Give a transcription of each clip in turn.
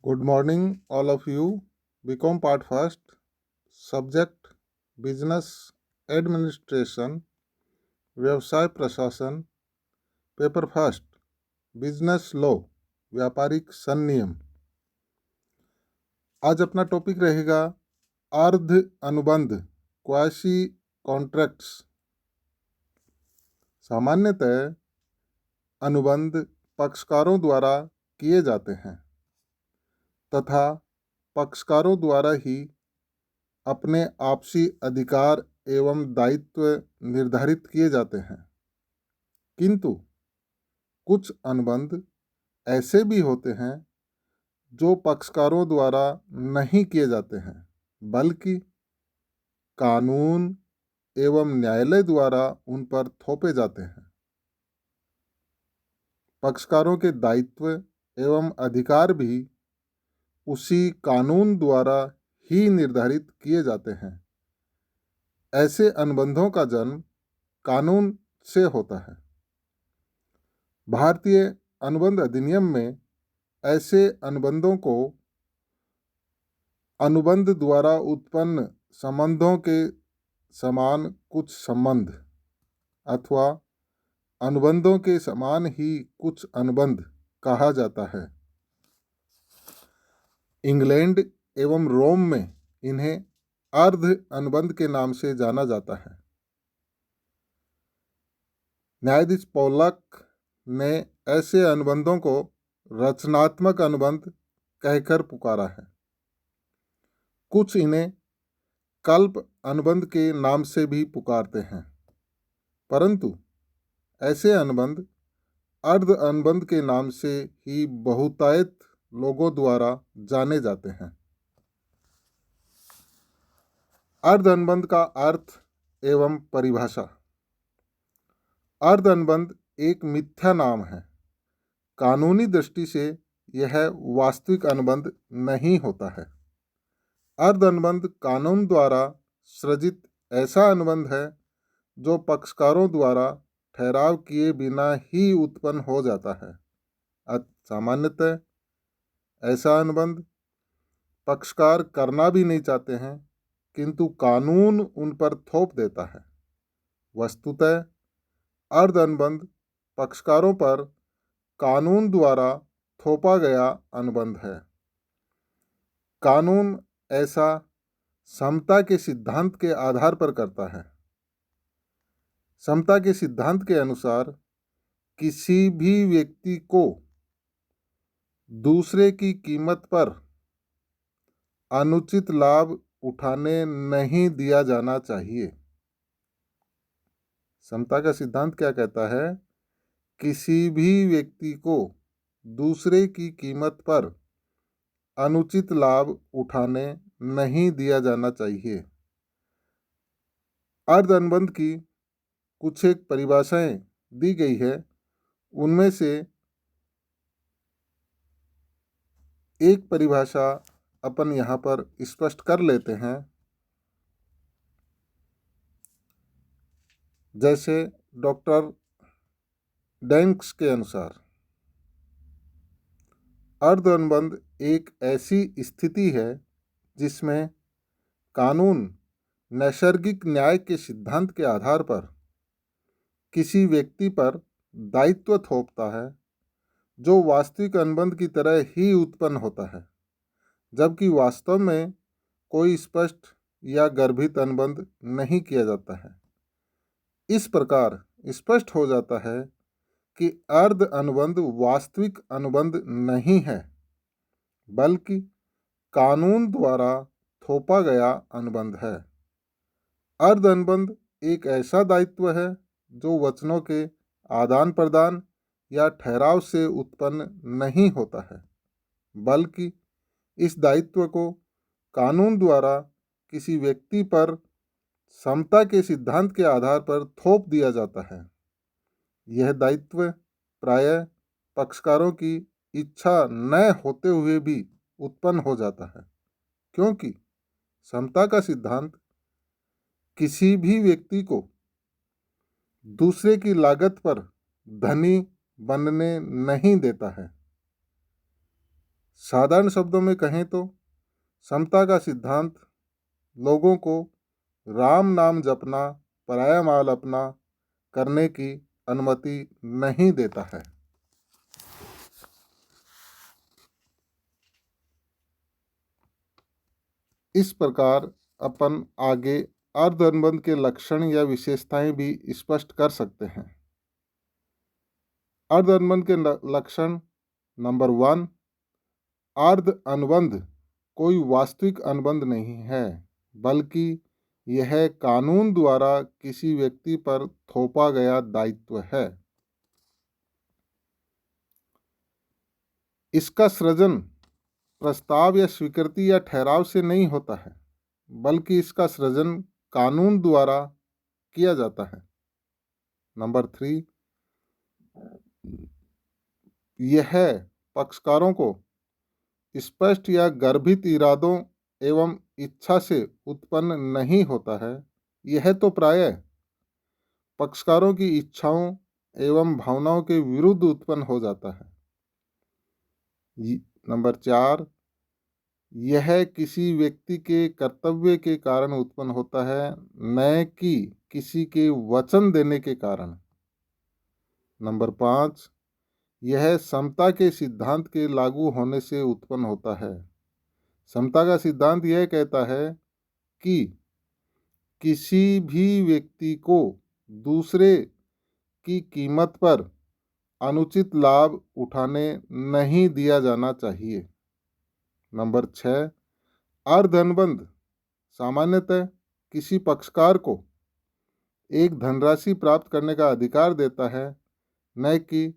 Good morning, all of you. BCom Part First, Subject Business Administration, व्यवसाय प्रशासन, paper first, business law, व्यापारिक संनियम। आज अपना टॉपिक रहेगा अर्ध अनुबंध, क्वासी कॉन्ट्रैक्ट्स। सामान्यतः अनुबंध पक्षकारों द्वारा किए जाते हैं तथा पक्षकारों द्वारा ही अपने आपसी अधिकार एवं दायित्व निर्धारित किए जाते हैं। किंतु कुछ अनुबंध ऐसे भी होते हैं जो पक्षकारों द्वारा नहीं किए जाते हैं, बल्कि कानून एवं न्यायालय द्वारा उन पर थोपे जाते हैं। पक्षकारों के दायित्व एवं अधिकार भी उसी कानून द्वारा ही निर्धारित किए जाते हैं। ऐसे अनुबंधों का जन्म कानून से होता है। भारतीय अनुबंध अधिनियम में ऐसे अनुबंधों को अनुबंध द्वारा उत्पन्न संबंधों के समान कुछ संबंध अथवा अनुबंधों के समान ही कुछ अनुबंध कहा जाता है। इंग्लैंड एवं रोम में इन्हें अर्ध अनुबंध के नाम से जाना जाता है। न्यायाधीश पोलक ने ऐसे अनुबंधों को रचनात्मक अनुबंध कहकर पुकारा है। कुछ इन्हें कल्प अनुबंध के नाम से भी पुकारते हैं, परंतु ऐसे अनुबंध अर्ध अनुबंध के नाम से ही बहुतायत लोगों द्वारा जाने जाते हैं। अर्ध अनुबंध का अर्थ एवं परिभाषा। अर्ध अनुबंध एक मिथ्या नाम है। कानूनी दृष्टि से यह वास्तविक अनुबंध नहीं होता है। अर्ध अनुबंध कानून द्वारा सृजित ऐसा अनुबंध है जो पक्षकारों द्वारा ठहराव किए बिना ही उत्पन्न हो जाता है। सामान्यतः ऐसा अनुबंध पक्षकार करना भी नहीं चाहते हैं, किंतु कानून उन पर थोप देता है। वस्तुतः अर्ध अनुबंध पक्षकारों पर कानून द्वारा थोपा गया अनुबंध है। कानून ऐसा समता के सिद्धांत के आधार पर करता है। समता के सिद्धांत के अनुसार किसी भी व्यक्ति को दूसरे की कीमत पर अनुचित लाभ उठाने नहीं दिया जाना चाहिए। समता का सिद्धांत क्या कहता है? किसी भी व्यक्ति को दूसरे की कीमत पर अनुचित लाभ उठाने नहीं दिया जाना चाहिए। अर्ध अनुबंध की कुछ एक परिभाषाएं दी गई है। उनमें से एक परिभाषा अपन यहाँ पर स्पष्ट कर लेते हैं। जैसे डॉक्टर डेंक्स के अनुसार अर्ध अनुबंध एक ऐसी स्थिति है जिसमें कानून नैसर्गिक न्याय के सिद्धांत के आधार पर किसी व्यक्ति पर दायित्व थोपता है जो वास्तविक अनुबंध की तरह ही उत्पन्न होता है, जबकि वास्तव में कोई स्पष्ट या गर्भित अनुबंध नहीं किया जाता है। इस प्रकार स्पष्ट हो जाता है कि अर्ध अनुबंध वास्तविक अनुबंध नहीं है, बल्कि कानून द्वारा थोपा गया अनुबंध है। अर्ध अनुबंध एक ऐसा दायित्व है जो वचनों के आदान प्रदान या ठहराव से उत्पन्न नहीं होता है, बल्कि इस दायित्व को कानून द्वारा किसी व्यक्ति पर समता के सिद्धांत के आधार पर थोप दिया जाता है। यह दायित्व प्रायः पक्षकारों की इच्छा न होते हुए भी उत्पन्न हो जाता है, क्योंकि समता का सिद्धांत किसी भी व्यक्ति को दूसरे की लागत पर धनी बनने नहीं देता है। साधारण शब्दों में कहें तो समता का सिद्धांत लोगों को राम नाम जपना, पराया माल अपना करने की अनुमति नहीं देता है। इस प्रकार अपन आगे अर्ध अनुबंध के लक्षण या विशेषताएं भी स्पष्ट कर सकते हैं। अर्ध अनुबंध के लक्षण नंबर 1, अर्ध अनुबंध कोई वास्तविक अनुबंध नहीं है, बल्कि यह कानून द्वारा किसी व्यक्ति पर थोपा गया दायित्व है। इसका सृजन प्रस्ताव या स्वीकृति या ठहराव से नहीं होता है, बल्कि इसका सृजन कानून द्वारा किया जाता है। नंबर 3, यह पक्षकारों को स्पष्ट या गर्भित इरादों एवं इच्छा से उत्पन्न नहीं होता है। यह तो प्रायः पक्षकारों की इच्छाओं एवं भावनाओं के विरुद्ध उत्पन्न हो जाता है। नंबर 4, यह किसी व्यक्ति के कर्तव्य के कारण उत्पन्न होता है, न कि किसी के वचन देने के कारण। नंबर 5, यह समता के सिद्धांत के लागू होने से उत्पन्न होता है। समता का सिद्धांत यह कहता है कि किसी भी व्यक्ति को दूसरे की कीमत पर अनुचित लाभ उठाने नहीं दिया जाना चाहिए। नंबर 6, अर्ध अनुबंध सामान्यतः किसी पक्षकार को एक धनराशि प्राप्त करने का अधिकार देता है, न कि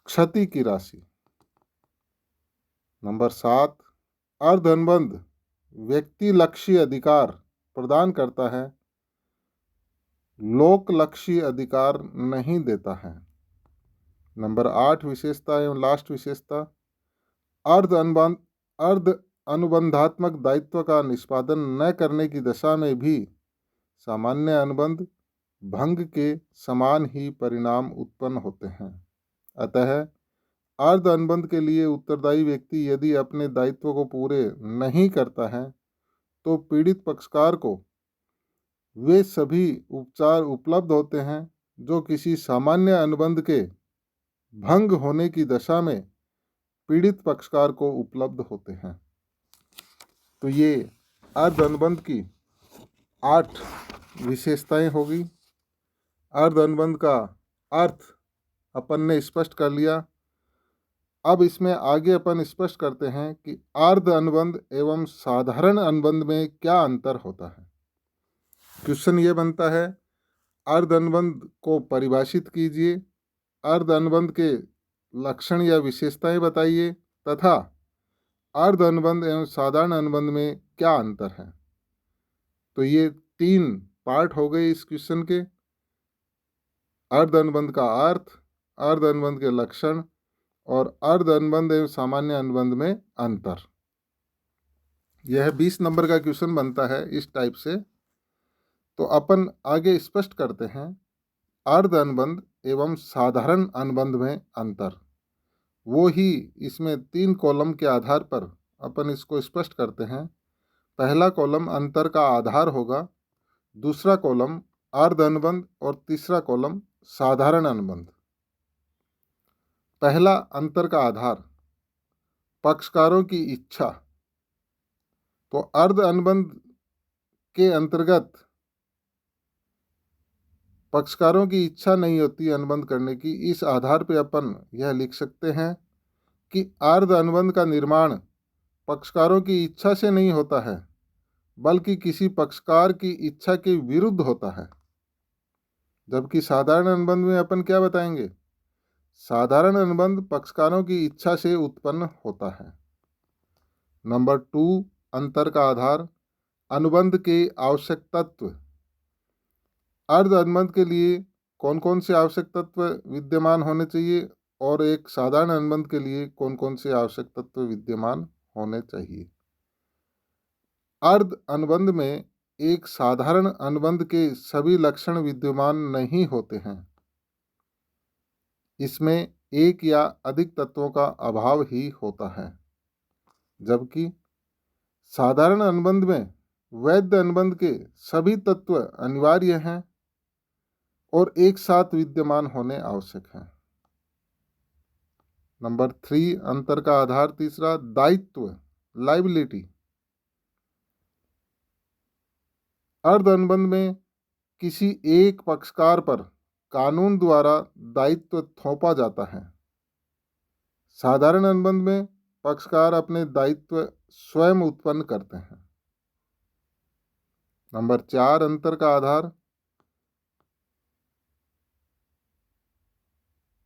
क्षति की राशि। नंबर 7, अर्ध अनुबंध व्यक्ति लक्षी अधिकार प्रदान करता है, लोक लक्षी अधिकार नहीं देता है। नंबर 8, विशेषता एवं लास्ट विशेषता, अर्ध अनुबंधात्मक दायित्व का निष्पादन न करने की दशा में भी सामान्य अनुबंध भंग के समान ही परिणाम उत्पन्न होते हैं। अतः अर्ध अनुबंध के लिए उत्तरदायी व्यक्ति यदि अपने दायित्व को पूरे नहीं करता है, तो पीड़ित पक्षकार को वे सभी उपचार उपलब्ध होते हैं जो किसी सामान्य अनुबंध के भंग होने की दशा में पीड़ित पक्षकार को उपलब्ध होते हैं। तो ये अर्ध अनुबंध की 8 विशेषताएं होगी। अर्ध अनुबंध का अर्थ अपन ने स्पष्ट कर लिया। अब इसमें आगे अपन स्पष्ट करते हैं कि अर्ध अनुबंध एवं साधारण अनुबंध में क्या अंतर होता है। क्वेश्चन ये बनता है, अर्ध अनुबंध को परिभाषित कीजिए, अर्ध अनुबंध के लक्षण या विशेषताएं बताइए तथा अर्ध अनुबंध एवं साधारण अनुबंध में क्या अंतर है। तो ये 3 पार्ट हो गए इस क्वेश्चन के। अर्ध अनुबंध का अर्थ, अर्ध अनुबंध के लक्षण और अर्ध अनुबंध एवं सामान्य अनुबंध में अंतर। यह 20 नंबर का क्वेश्चन बनता है इस टाइप से। तो अपन आगे स्पष्ट करते हैं अर्ध अनुबंध एवं साधारण अनुबंध में अंतर। वो ही इसमें 3 कॉलम के आधार पर अपन इसको स्पष्ट करते हैं। पहला कॉलम अंतर का आधार होगा, दूसरा कॉलम अर्ध अनुबंध और तीसरा कॉलम साधारण अनुबंध। पहला अंतर का आधार, पक्षकारों की इच्छा। तो अर्ध अनुबंध के अंतर्गत पक्षकारों की इच्छा नहीं होती अनुबंध करने की। इस आधार पर अपन यह लिख सकते हैं कि अर्ध अनुबंध का निर्माण पक्षकारों की इच्छा से नहीं होता है, बल्कि किसी पक्षकार की इच्छा के विरुद्ध होता है। जबकि साधारण अनुबंध में अपन क्या बताएंगे, साधारण अनुबंध पक्षकारों की इच्छा से उत्पन्न होता है। नंबर 2, अंतर का आधार, अनुबंध के आवश्यक तत्व। अर्ध अनुबंध के लिए कौन कौन से आवश्यक तत्व विद्यमान होने चाहिए और एक साधारण अनुबंध के लिए कौन कौन से आवश्यक तत्व विद्यमान होने चाहिए। अर्ध अनुबंध में एक साधारण अनुबंध के सभी लक्षण विद्यमान नहीं होते हैं। इसमें एक या अधिक तत्वों का अभाव ही होता है, जबकि साधारण अनुबंध में वैध अनुबंध के सभी तत्व अनिवार्य हैं और एक साथ विद्यमान होने आवश्यक हैं। नंबर 3, अंतर का आधार तीसरा, दायित्व, लाइबिलिटी। अर्ध अनुबंध में किसी एक पक्षकार पर कानून द्वारा दायित्व थोपा जाता है। साधारण अनुबंध में पक्षकार अपने दायित्व स्वयं उत्पन्न करते हैं। नंबर 4, अंतर का आधार।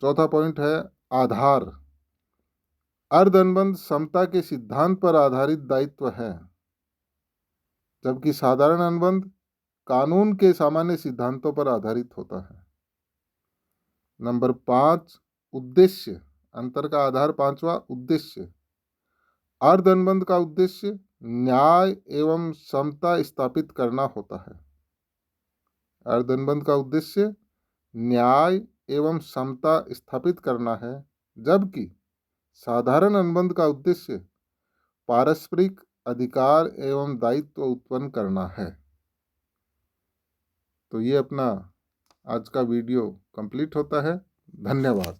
चौथा पॉइंट है आधार। अर्ध अनुबंध समता के सिद्धांत पर आधारित दायित्व है, जबकि साधारण अनुबंध कानून के सामान्य सिद्धांतों पर आधारित होता है। नंबर 5, उद्देश्य। अंतर का आधार पांचवा, उद्देश्य। अर्ध अनुबंध का उद्देश्य न्याय एवं समता स्थापित करना होता है। अर्ध अनुबंध का उद्देश्य न्याय एवं समता स्थापित करना है, जबकि साधारण अनुबंध का उद्देश्य पारस्परिक अधिकार एवं दायित्व उत्पन्न करना है। तो ये अपना आज का वीडियो कंप्लीट होता है। धन्यवाद।